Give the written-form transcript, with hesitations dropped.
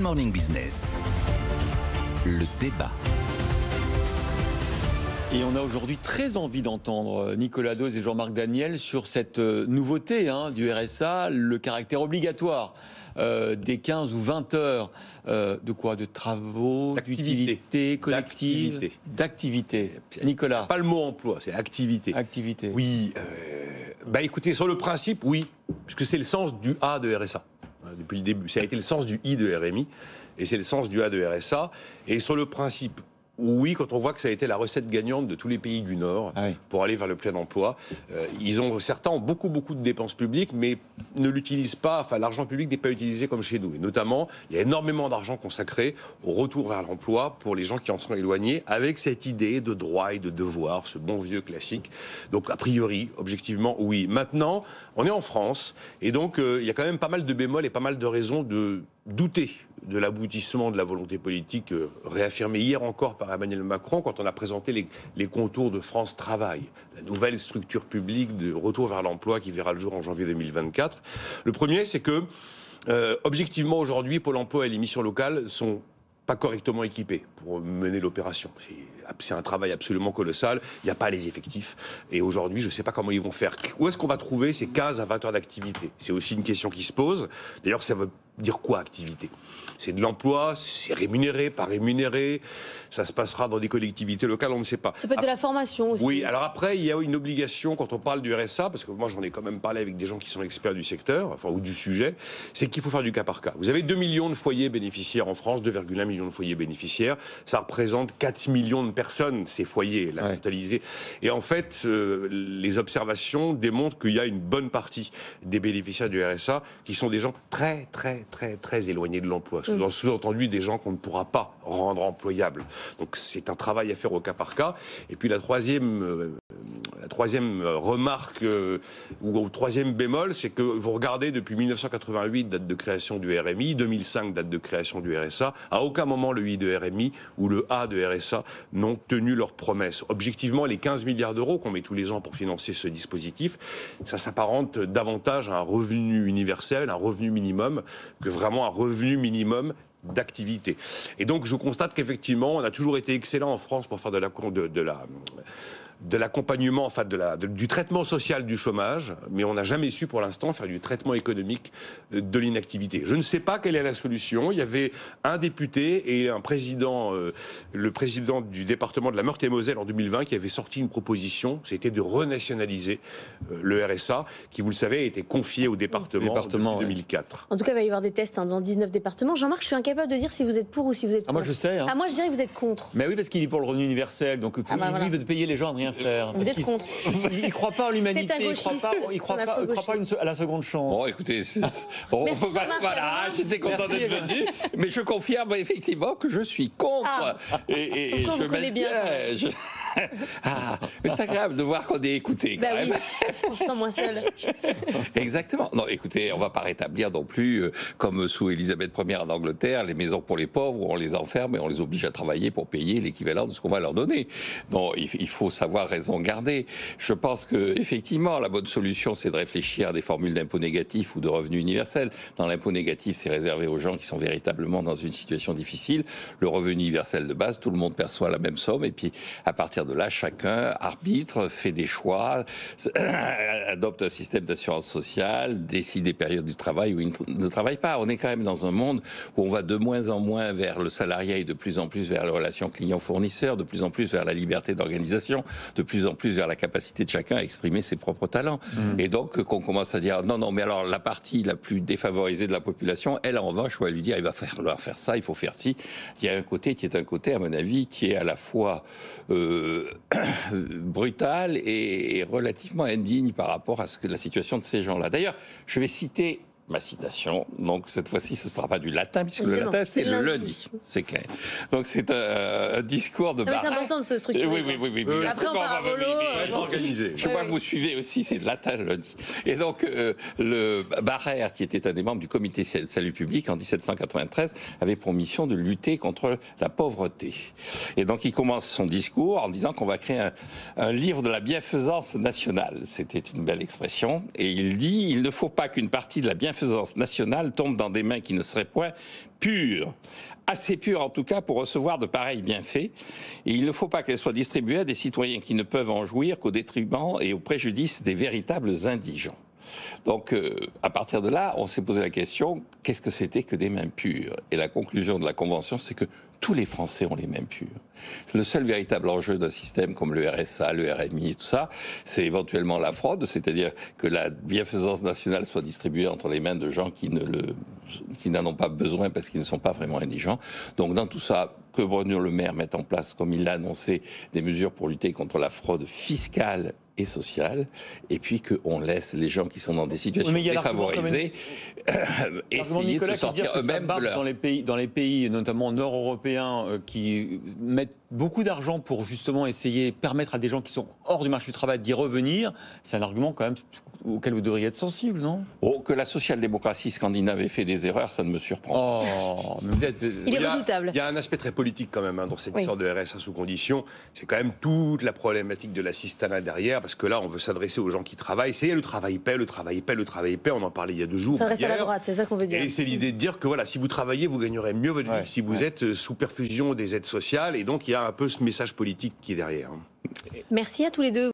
Morning Business, le débat. Et on a aujourd'hui très envie d'entendre Nicolas Dose et Jean-Marc Daniel sur cette nouveauté du RSA, le caractère obligatoire des 15 ou 20 heures de travaux, d'utilité collective, d'activité. Nicolas. Pas le mot emploi, c'est activité. Activité. Oui. Écoutez, sur le principe, oui, puisque c'est le sens du A de RSA. Depuis le début, ça a été le sens du I de RMI, et c'est le sens du A de RSA. Et sur le principe, oui, quand on voit que ça a été la recette gagnante de tous les pays du Nord pour aller vers le plein emploi, certains ont beaucoup de dépenses publiques, mais ne l'utilisent pas. Enfin, l'argent public n'est pas utilisé comme chez nous. Et notamment, il y a énormément d'argent consacré au retour vers l'emploi pour les gens qui en sont éloignés, avec cette idée de droit et de devoir, ce bon vieux classique. Donc, a priori, objectivement, oui. Maintenant, on est en France, et donc il y a quand même pas mal de bémols et pas mal de raisons de douter de l'aboutissement de la volonté politique réaffirmée hier encore par Emmanuel Macron quand on a présenté les contours de France Travail, la nouvelle structure publique de retour vers l'emploi qui verra le jour en janvier 2024. Le premier, c'est que, objectivement, aujourd'hui, Pôle emploi et les missions locales sont pas correctement équipés pour mener l'opération. C'est un travail absolument colossal. Il n'y a pas les effectifs. Et aujourd'hui, je ne sais pas comment ils vont faire. Où est-ce qu'on va trouver ces 15 à 20 heures d'activité ? C'est aussi une question qui se pose. D'ailleurs, ça veut dire quoi, activité ? C'est de l'emploi, c'est rémunéré, pas rémunéré. Ça se passera dans des collectivités locales, on ne sait pas. Ça peut être de la formation aussi. Oui, alors après, il y a une obligation quand on parle du RSA, parce que moi j'en ai quand même parlé avec des gens qui sont experts du secteur, ou du sujet, c'est qu'il faut faire du cas par cas. Vous avez 2 millions de foyers bénéficiaires en France, 2,1 millions de foyers bénéficiaires. Ça représente 4 millions de personnes, ces foyers, la totalisée. Et en fait, les observations démontrent qu'il y a une bonne partie des bénéficiaires du RSA qui sont des gens très éloignés de l'emploi. Sous-entendu, des gens qu'on ne pourra pas rendre employables. Donc c'est un travail à faire au cas par cas. Et puis la troisième remarque, ou troisième bémol, c'est que vous regardez depuis 1988, date de création du RMI, 2005, date de création du RSA, à aucun moment le I de RMI ou le A de RSA n'ont tenu leurs promesses. Objectivement, les 15 milliards d'euros qu'on met tous les ans pour financer ce dispositif, ça s'apparente davantage à un revenu universel, un revenu minimum, que vraiment un revenu minimum d'activité. Et donc je constate qu'effectivement, on a toujours été excellent en France pour faire de l'accompagnement, enfin du traitement social du chômage, mais on n'a jamais su pour l'instant faire du traitement économique de l'inactivité. Je ne sais pas quelle est la solution. Il y avait un député et un président, le président du département de la Meurthe-et-Moselle en 2020, qui avait sorti une proposition, c'était de renationaliser le RSA, qui, vous le savez, a été confié au département depuis 2004. En tout cas, il va y avoir des tests dans 19 départements. Jean-Marc, je suis incapable de dire si vous êtes pour ou si vous êtes contre. Moi, je sais. Moi, je dirais que vous êtes contre. Mais oui, parce qu'il est pour le revenu universel. Donc, lui, il veut payer les gens à ne rien faire. Vous êtes contre. Il ne croit pas en l'humanité, il ne croit pas à la seconde chance. Bon, écoutez, voilà, j'étais content d'être venu, mais je confirme effectivement que je suis contre. Et je maintiens. Mais c'est agréable de voir qu'on est écouté. Bah oui, on se sent moins seul. Exactement. Non, écoutez, on ne va pas rétablir non plus, comme sous Élisabeth Ier en Angleterre, les maisons pour les pauvres où on les enferme et on les oblige à travailler pour payer l'équivalent de ce qu'on va leur donner. Non, il faut savoir raison garder. Je pense que effectivement, la bonne solution, c'est de réfléchir à des formules d'impôt négatif ou de revenu universel. Dans l'impôt négatif, c'est réservé aux gens qui sont véritablement dans une situation difficile. Le revenu universel de base, tout le monde perçoit la même somme et puis à partir de là, chacun arbitre, fait des choix, adopte un système d'assurance sociale, décide des périodes du travail où il ne travaille pas. On est quand même dans un monde où on va de moins en moins vers le salariat et de plus en plus vers les relations client-fournisseur, de plus en plus vers la liberté d'organisation, de plus en plus vers la capacité de chacun à exprimer ses propres talents. Et donc, qu'on commence à dire, non, mais alors la partie la plus défavorisée de la population, elle, en revanche, on va lui dire, il va falloir faire ça, il faut faire ci. Il y a un côté qui est un côté, à mon avis, qui est à la fois brutal et relativement indigne par rapport à la situation de ces gens-là. D'ailleurs, je vais citer ma citation, donc cette fois-ci ce ne sera pas du latin, puisque le latin c'est le lundi, c'est clair. Donc c'est un discours de Barrère. C'est important de se structurer. Oui. Après on part à volo. Je vois que vous suivez aussi, c'est le latin le lundi. Et donc le Barrère, qui était un des membres du comité de salut public en 1793, avait pour mission de lutter contre la pauvreté. Et donc il commence son discours en disant qu'on va créer un livre de la bienfaisance nationale. C'était une belle expression. Et il dit, il ne faut pas qu'une partie de la bienfaisance bienfaisance nationale tombe dans des mains qui ne seraient point pures, assez pures en tout cas pour recevoir de pareils bienfaits, et il ne faut pas qu'elles soient distribuées à des citoyens qui ne peuvent en jouir qu'au détriment et au préjudice des véritables indigents. Donc, à partir de là, on s'est posé la question, qu'est-ce que c'était que des mains pures? Et la conclusion de la Convention, c'est que tous les Français ont les mains pures. Le seul véritable enjeu d'un système comme le RSA, le RMI et tout ça, c'est éventuellement la fraude, c'est-à-dire que la bienfaisance nationale soit distribuée entre les mains de gens qui n'en ont pas besoin parce qu'ils ne sont pas vraiment indigents. Donc, dans tout ça, que Bruno Le Maire mette en place, comme il l'a annoncé, des mesures pour lutter contre la fraude fiscale et sociale, et puis qu'on laisse les gens qui sont dans des situations défavorisées essayer de se sortir eux-mêmes de leur... Dans les pays, notamment nord-européens, qui mettent beaucoup d'argent pour justement essayer de permettre à des gens qui sont hors du marché du travail d'y revenir, c'est un argument quand même auquel vous devriez être sensible, non? Oh, que la social-démocratie scandinave ait fait des erreurs, ça ne me surprend pas. Oh, mais vous êtes... Il est redoutable. Il y a un aspect très politique quand même dans cette histoire de RSA sous condition. C'est quand même toute la problématique de l'assistanat derrière, parce que là, on veut s'adresser aux gens qui travaillent. C'est le travail paie, le travail paie, le travail paie. On en parlait il y a 2 jours. Ça reste à la droite, c'est ça qu'on veut dire. Et c'est l'idée de dire que voilà, si vous travaillez, vous gagnerez mieux votre vie si vous êtes sous perfusion des aides sociales. Et donc, il y a un peu ce message politique qui est derrière. Merci à tous les deux.